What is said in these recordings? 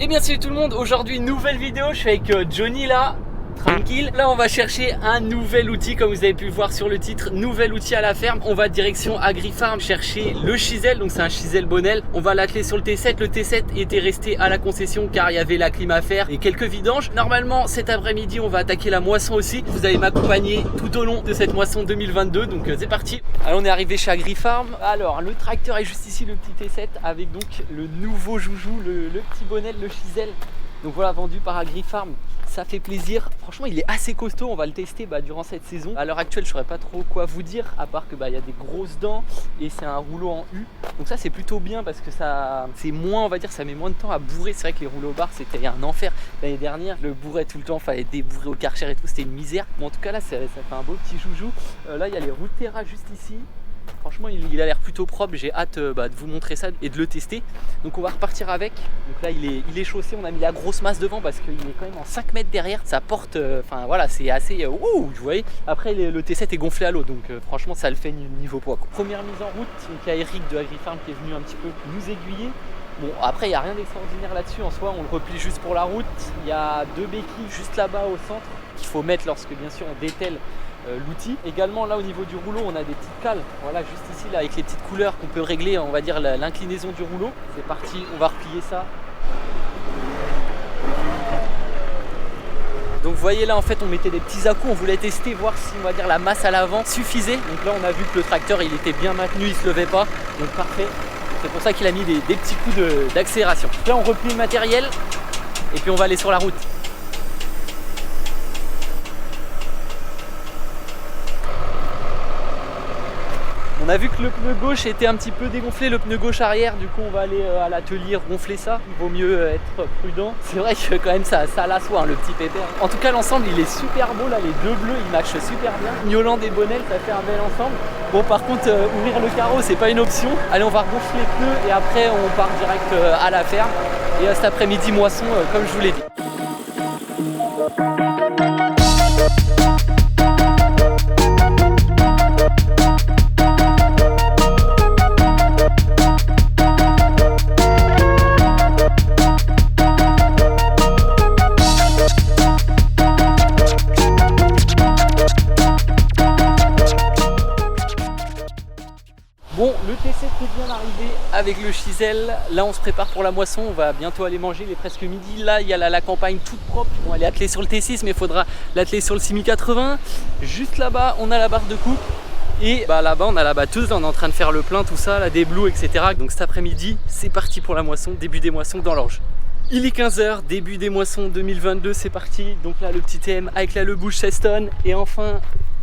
Et bien salut tout le monde, aujourd'hui nouvelle vidéo, je suis avec Johnny là, tranquille. Là on va chercher un nouvel outil, comme vous avez pu le voir sur le titre, nouvel outil à la ferme. On va direction AgriFarm chercher le chisel, donc c'est un chisel Bonnell. On va l'atteler sur le T7, le T7 était resté à la concession car il y avait la clim à faire et quelques vidanges. Normalement cet après-midi on va attaquer la moisson aussi. Vous allez m'accompagner tout au long de cette moisson 2022, donc c'est parti. Alors on est arrivé chez AgriFarm. Alors le tracteur est juste ici, le petit T7 avec donc le nouveau joujou, le petit Bonnell, le chisel. Donc voilà, vendu par AgriFarm, ça fait plaisir. Franchement il est assez costaud, on va le tester durant cette saison. À l'heure actuelle je saurais pas trop quoi vous dire, à part que il y a des grosses dents et c'est un rouleau en U. Donc ça c'est plutôt bien parce que ça c'est moins, on va dire, ça met moins de temps à bourrer. C'est vrai que les rouleaux barres c'était un enfer. L'année dernière je le bourrais tout le temps, fallait débourrer au Karcher et tout, c'était une misère. Bon en tout cas là ça fait un beau petit joujou. Là il y a les roues de terra juste ici. Franchement il a l'air plutôt propre, j'ai hâte de vous montrer ça et de le tester. Donc on va repartir avec. Donc là il est chaussé, on a mis la grosse masse devant parce qu'il est quand même en 5 mètres derrière. Ça porte, enfin voilà, c'est assez vous voyez. Après le T7 est gonflé à l'eau, donc franchement ça le fait niveau poids quoi. Première mise en route, donc il y a Eric de AgriFarm qui est venu un petit peu nous aiguiller. Bon après il n'y a rien d'extraordinaire là-dessus en soi, on le replie juste pour la route. Il y a 2 béquilles juste là-bas au centre qu'il faut mettre lorsque bien sûr on dételle l'outil. Également là au niveau du rouleau on a des petites cales, voilà juste ici là avec les petites couleurs qu'on peut régler, on va dire l'inclinaison du rouleau. C'est parti, on va replier ça. Donc vous voyez là en fait on mettait des petits à-coups, on voulait tester voir si on va dire la masse à l'avant suffisait. Donc là on a vu que le tracteur il était bien maintenu, il se levait pas, donc parfait. C'est pour ça qu'il a mis des petits coups d'accélération. Là on replie le matériel et puis on va aller sur la route. On a vu que le pneu gauche était un petit peu dégonflé, le pneu gauche arrière, du coup on va aller à l'atelier gonfler ça. Il vaut mieux être prudent. C'est vrai que quand même ça l'assoit le petit pépère. En tout cas l'ensemble il est super beau là, les deux bleus ils matchent super bien. Mignolant des Bonnell, ça fait un bel ensemble. Bon par contre ouvrir le carreau c'est pas une option. Allez on va regonfler les pneus et après on part direct à la ferme. Et cet après-midi moisson comme je vous l'ai dit. Bon, le T7 est bien arrivé avec le chisel. Là, on se prépare pour la moisson. On va bientôt aller manger. Il est presque midi. Là, il y a la campagne toute propre. On va aller atteler sur le T6, mais il faudra l'atteler sur le 6080. Juste là-bas, on a la barre de coupe. Et là-bas, on a la batteuse. Là, on est en train de faire le plein, tout ça, la déblou, etc. Donc cet après-midi, c'est parti pour la moisson. Début des moissons dans l'orge. Il est 15 h, début des moissons 2022. C'est parti. Donc là, le petit TM avec la lebouche 16 tonnes. Et enfin,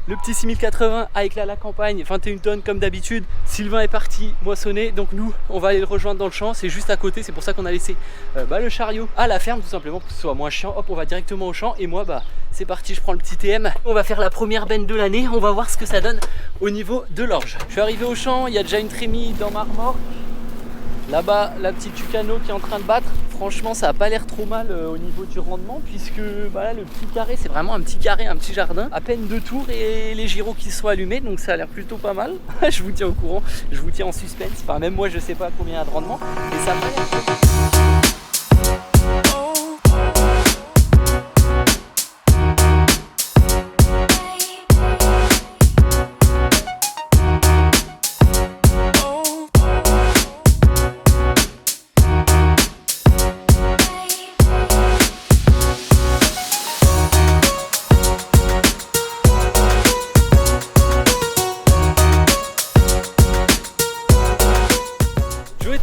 le petit 6080 avec la campagne 21 tonnes comme d'habitude. Sylvain est parti moissonner, donc nous on va aller le rejoindre dans le champ, c'est juste à côté, c'est pour ça qu'on a laissé le chariot à la ferme tout simplement pour que ce soit moins chiant. Hop, on va directement au champ et moi c'est parti, je prends le petit TM. On va faire la première benne de l'année, on va voir ce que ça donne au niveau de l'orge. Je suis arrivé au champ, il y a déjà une trémie dans ma remorque. Là-bas, la petite Tucano qui est en train de battre. Franchement, ça n'a pas l'air trop mal au niveau du rendement, puisque là, le petit carré, c'est vraiment un petit carré, un petit jardin. À peine 2 tours et les gyros qui sont allumés, donc ça a l'air plutôt pas mal. Je vous tiens au courant, je vous tiens en suspense. Enfin, même moi, je sais pas combien il y a de rendement, mais ça a pas l'air trop.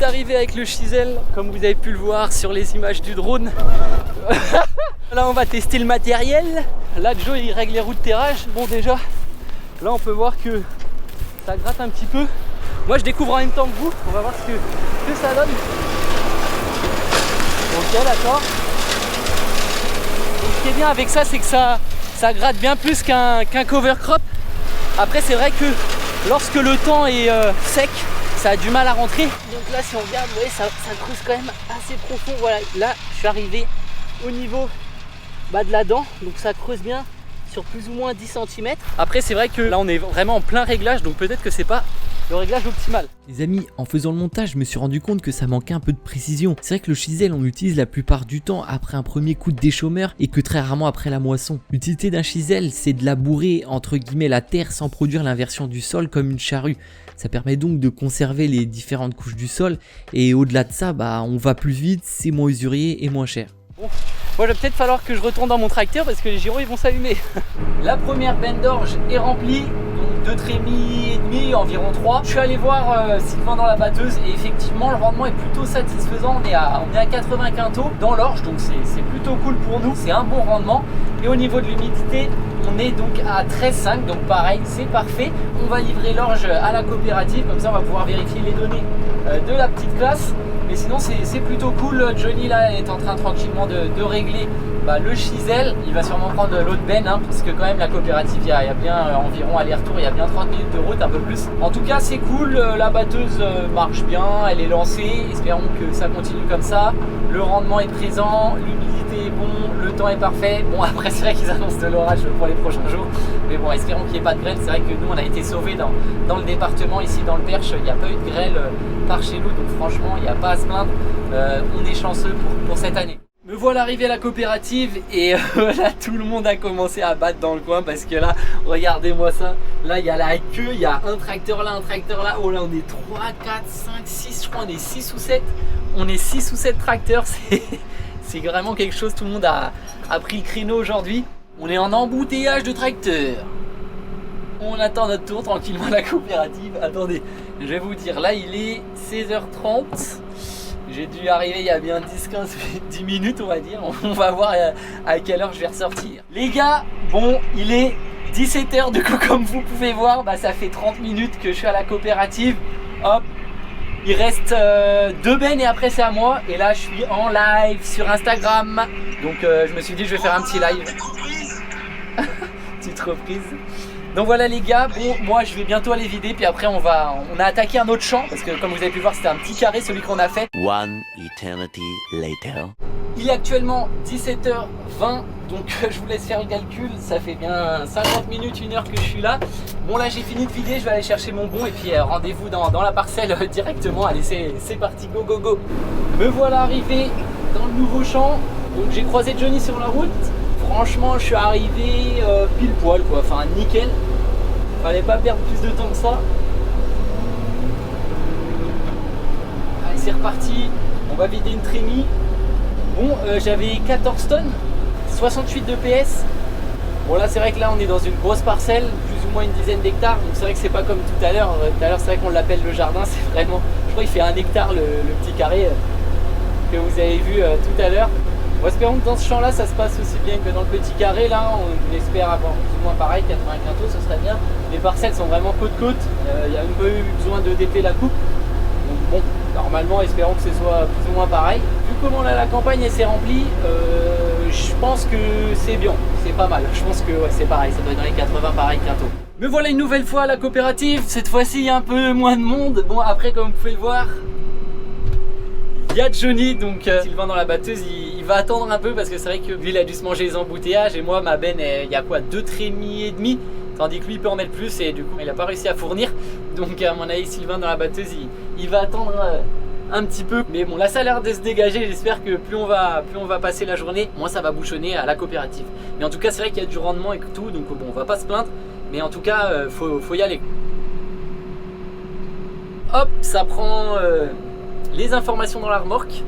Arrivé avec le chisel, comme vous avez pu le voir sur les images du drone. Là on va tester le matériel. Là Joe il règle les roues de terrage. Bon déjà là on peut voir que ça gratte un petit peu. Moi je découvre en même temps que vous. On va voir ce que ça donne. Ok, d'accord. Ce qui est bien avec ça c'est que ça gratte bien plus qu'un cover crop. Après c'est vrai que lorsque le temps est sec, ça a du mal à rentrer. Donc là si on regarde, vous voyez, ça creuse quand même assez profond. Voilà, là je suis arrivé au niveau de la dent, donc ça creuse bien sur plus ou moins 10 cm. Après c'est vrai que là on est vraiment en plein réglage, donc peut-être que c'est pas le réglage optimal. Les amis, en faisant le montage, je me suis rendu compte que ça manquait un peu de précision. C'est vrai que le chisel, on l'utilise la plupart du temps après un premier coup de déchômeur et que très rarement après la moisson. L'utilité d'un chisel, c'est de labourer entre guillemets la terre sans produire l'inversion du sol comme une charrue. Ça permet donc de conserver les différentes couches du sol et au-delà de ça, on va plus vite, c'est moins usurier et moins cher. Bon, moi, il va peut-être falloir que je retourne dans mon tracteur parce que les gyros ils vont s'allumer. La première benne d'orge est remplie, donc 2 trémies et demi, environ 3. Je suis allé voir Sylvain dans la batteuse et effectivement le rendement est plutôt satisfaisant. On est à 80 quintaux dans l'orge, donc c'est plutôt cool pour nous, c'est un bon rendement. Et au niveau de l'humidité, on est donc à 13,5, donc pareil, c'est parfait. On va livrer l'orge à la coopérative, comme ça on va pouvoir vérifier les données de la petite classe. Mais sinon c'est plutôt cool. Johnny là est en train tranquillement de régler le chisel. Il va sûrement prendre l'autre benne parce que quand même la coopérative il y a bien environ aller-retour, il y a bien 30 minutes de route, un peu plus. En tout cas c'est cool, la batteuse marche bien, elle est lancée, espérons que ça continue comme ça. Le rendement est présent, l'humidité est bon, le temps est parfait. Bon après c'est vrai qu'ils annoncent de l'orage pour les prochains jours, mais bon espérons qu'il n'y ait pas de grêle. C'est vrai que nous on a été sauvés dans le département, ici dans le Perche, il n'y a pas eu de grêle par chez nous, donc franchement il n'y a pas à se plaindre, on est chanceux pour cette année. Me voilà arrivé à la coopérative et là tout le monde a commencé à battre dans le coin parce que là, regardez-moi ça, là il y a la queue, il y a un tracteur là, oh là on est 3, 4, 5, 6, je crois on est 6 ou 7, on est 6 ou 7 tracteurs, c'est vraiment quelque chose, tout le monde a pris le créneau aujourd'hui. On est en embouteillage de tracteurs. On attend notre tour tranquillement à la coopérative. Attendez, je vais vous dire, là il est 16h30. J'ai dû arriver il y a bien 10 minutes on va dire. On va voir à quelle heure je vais ressortir. Les gars, bon il est 17h du coup comme vous pouvez voir, ça fait 30 minutes que je suis à la coopérative. Hop, il reste 2 bennes et après c'est à moi. Et là je suis en live sur Instagram. Donc je me suis dit je vais faire un petit live. Petite reprise. Donc voilà les gars, bon moi je vais bientôt aller vider puis après on a attaqué un autre champ parce que comme vous avez pu voir c'était un petit carré celui qu'on a fait. One eternity later. Il est actuellement 17h20 donc je vous laisse faire le calcul, ça fait bien 50 minutes, 1 heure que je suis là. Bon là j'ai fini de vider, je vais aller chercher mon bon et puis rendez-vous dans la parcelle directement. Allez c'est parti, go go go. Me voilà arrivé dans le nouveau champ, donc j'ai croisé Johnny sur la route. Franchement je suis arrivé pile poil quoi, enfin nickel. Fallait pas perdre plus de temps que ça. Allez c'est reparti, on va vider une trémie. Bon j'avais 14 tonnes, 68 de PS. Bon là c'est vrai que là on est dans une grosse parcelle, plus ou moins une dizaine d'hectares. Donc c'est vrai que c'est pas comme tout à l'heure. Tout à l'heure c'est vrai qu'on l'appelle le jardin, c'est vraiment, je crois qu'il fait 1 hectare le petit carré que vous avez vu tout à l'heure. Bon, espérons que dans ce champ là ça se passe aussi bien que dans le petit carré là, on espère avoir plus ou moins pareil, 80 quintaux ce serait bien. Les parcelles sont vraiment côte-côte, il n'y a même pas eu besoin de dépeler la coupe. Donc bon, normalement espérons que ce soit plus ou moins pareil. Vu comment là la campagne elle s'est remplie, je pense que c'est bien, c'est pas mal. Je pense que ouais, c'est pareil, ça doit être dans les 80 pareil quintaux. Me voilà une nouvelle fois à la coopérative, cette fois-ci il y a un peu moins de monde. Bon après comme vous pouvez le voir, il y a Johnny, donc Sylvain dans la batteuse, il va attendre un peu parce que c'est vrai que lui il a dû se manger les embouteillages et moi ma benne il y a quoi 2 trémies et demi, tandis que lui il peut en mettre plus et du coup il n'a pas réussi à fournir. Donc à mon avis Sylvain dans la batteuse il va attendre un petit peu. Mais bon là ça a l'air de se dégager, j'espère que plus on va passer la journée, moins ça va bouchonner à la coopérative. Mais en tout cas c'est vrai qu'il y a du rendement et tout, donc bon on va pas se plaindre. Mais en tout cas faut y aller. Hop, ça prend les informations dans la remorque.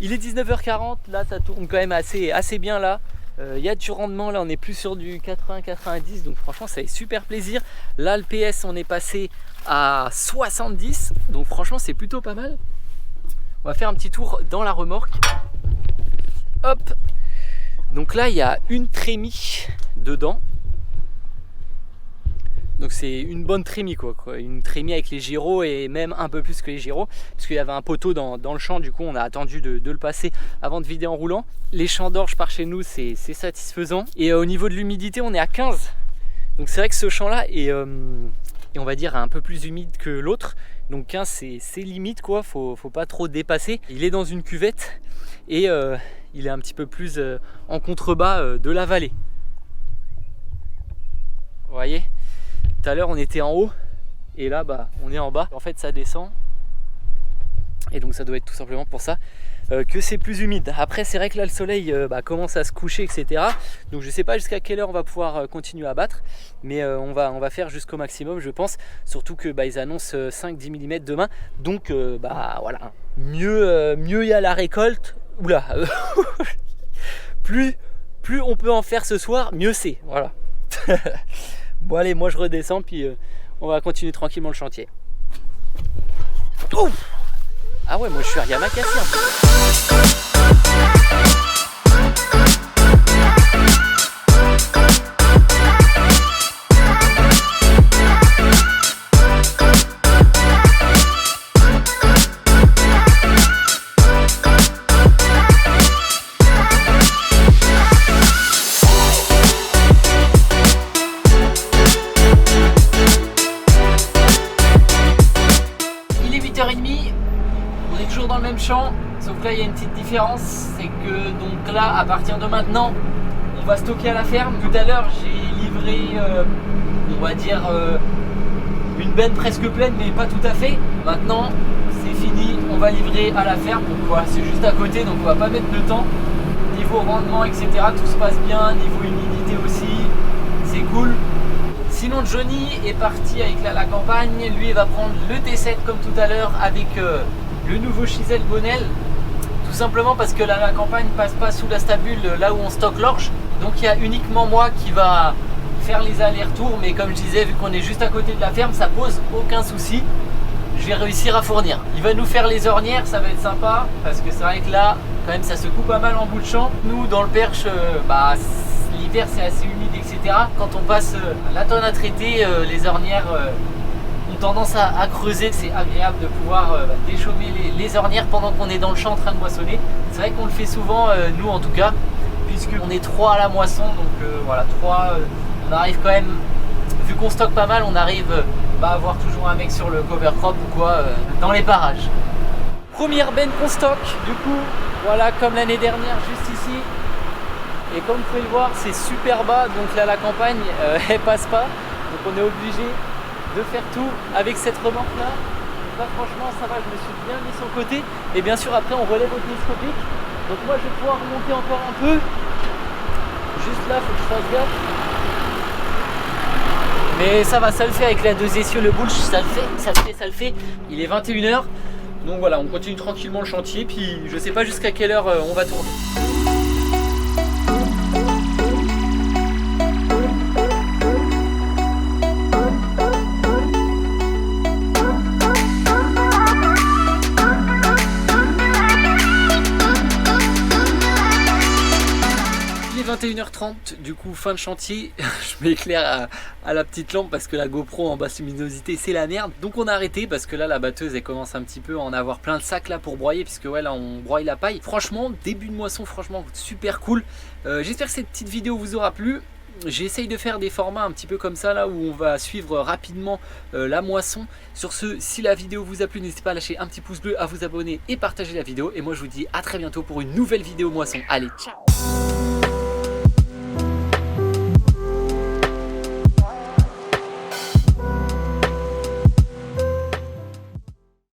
Il est 19h40, là ça tourne quand même assez bien là. Il y a du rendement, là on est plus sur du 80-90, donc franchement ça fait super plaisir. Là le PS on est passé à 70, donc franchement c'est plutôt pas mal. On va faire un petit tour dans la remorque. Hop, donc là il y a une trémie dedans. Donc c'est une bonne trémie quoi, une trémie avec les gyros et même un peu plus que les gyros parce qu'il y avait un poteau dans le champ, du coup on a attendu de le passer avant de vider en roulant. Les champs d'orge par chez nous c'est satisfaisant et au niveau de l'humidité on est à 15, donc c'est vrai que ce champ là est on va dire un peu plus humide que l'autre, donc 15 c'est limite quoi, faut pas trop dépasser. Il est dans une cuvette et il est un petit peu plus en contrebas de la vallée, vous voyez. Tout à l'heure on était en haut, Et là bah on est en bas, en fait ça descend. Et donc ça doit être tout simplement pour ça que c'est plus humide. Après c'est vrai que là le soleil commence à se coucher, etc. Donc je sais pas jusqu'à quelle heure on va pouvoir continuer à battre, mais on va faire jusqu'au maximum je pense. Surtout que ils annoncent 5-10 mm demain. Donc voilà, mieux il y a la récolte. Oula plus on peut en faire ce soir, mieux c'est. Voilà. Bon allez, moi je redescends puis on va continuer tranquillement le chantier. Ouf! Ah ouais, moi je suis à Yamakasi un peu. Il est 8h30. On est toujours dans le même champ, sauf que là il y a une petite différence, c'est que donc là à partir de maintenant on va stocker à la ferme. Tout à l'heure j'ai livré on va dire une benne presque pleine mais pas tout à fait. Maintenant c'est fini, on va livrer à la ferme, donc voilà c'est juste à côté donc on va pas mettre de temps. Niveau rendement etc tout se passe bien, niveau humidité aussi, c'est cool. Sinon Johnny est parti avec la campagne, lui il va prendre le T7 comme tout à l'heure avec le nouveau Chisel Bonnel, tout simplement parce que la campagne passe pas sous la stabule là où on stocke l'orge, donc il y a uniquement moi qui va faire les allers-retours, mais comme je disais vu qu'on est juste à côté de la ferme ça pose aucun souci, je vais réussir à fournir. Il va nous faire les ornières, ça va être sympa parce que c'est vrai que là quand même ça se coupe pas mal en bout de champ. Nous dans le Perche l'hiver c'est assez humide etc. Quand on passe la tonne à traiter, les ornières ont tendance à creuser. C'est agréable de pouvoir déchaumer les ornières pendant qu'on est dans le champ en train de moissonner. C'est vrai qu'on le fait souvent, nous en tout cas, puisqu'on est 3 à la moisson. Donc voilà, 3, on arrive quand même, vu qu'on stocke pas mal, on arrive à avoir toujours un mec sur le cover crop ou quoi dans les parages. Première benne qu'on stocke, du coup, voilà comme l'année dernière, juste ici. Et comme vous pouvez le voir, c'est super bas, donc là la campagne elle passe pas, donc on est obligé de faire tout avec cette remorque là. Donc là franchement ça va, je me suis bien mis sur le côté. Et bien sûr après on relève au télescopique. Donc moi je vais pouvoir remonter encore un peu. Juste là, faut que je fasse gaffe. Mais ça va, ça le fait avec la 2 essieux, le bulge, ça le fait, ça le fait. Il est 21 h. Donc voilà, on continue tranquillement le chantier, puis je sais pas jusqu'à quelle heure on va tourner. Il est 21h30, du coup fin de chantier. Je m'éclaire à la petite lampe parce que la GoPro en basse luminosité c'est la merde. Donc on a arrêté parce que là la batteuse elle commence un petit peu à en avoir plein de sacs là pour broyer, puisque ouais là on broie la paille. Franchement début de moisson, franchement super cool. J'espère que cette petite vidéo vous aura plu. J'essaye de faire des formats un petit peu comme ça là où on va suivre rapidement la moisson. Sur ce, si la vidéo vous a plu, n'hésitez pas à lâcher un petit pouce bleu, à vous abonner et partager la vidéo. Et moi je vous dis à très bientôt pour une nouvelle vidéo moisson. Allez, ciao!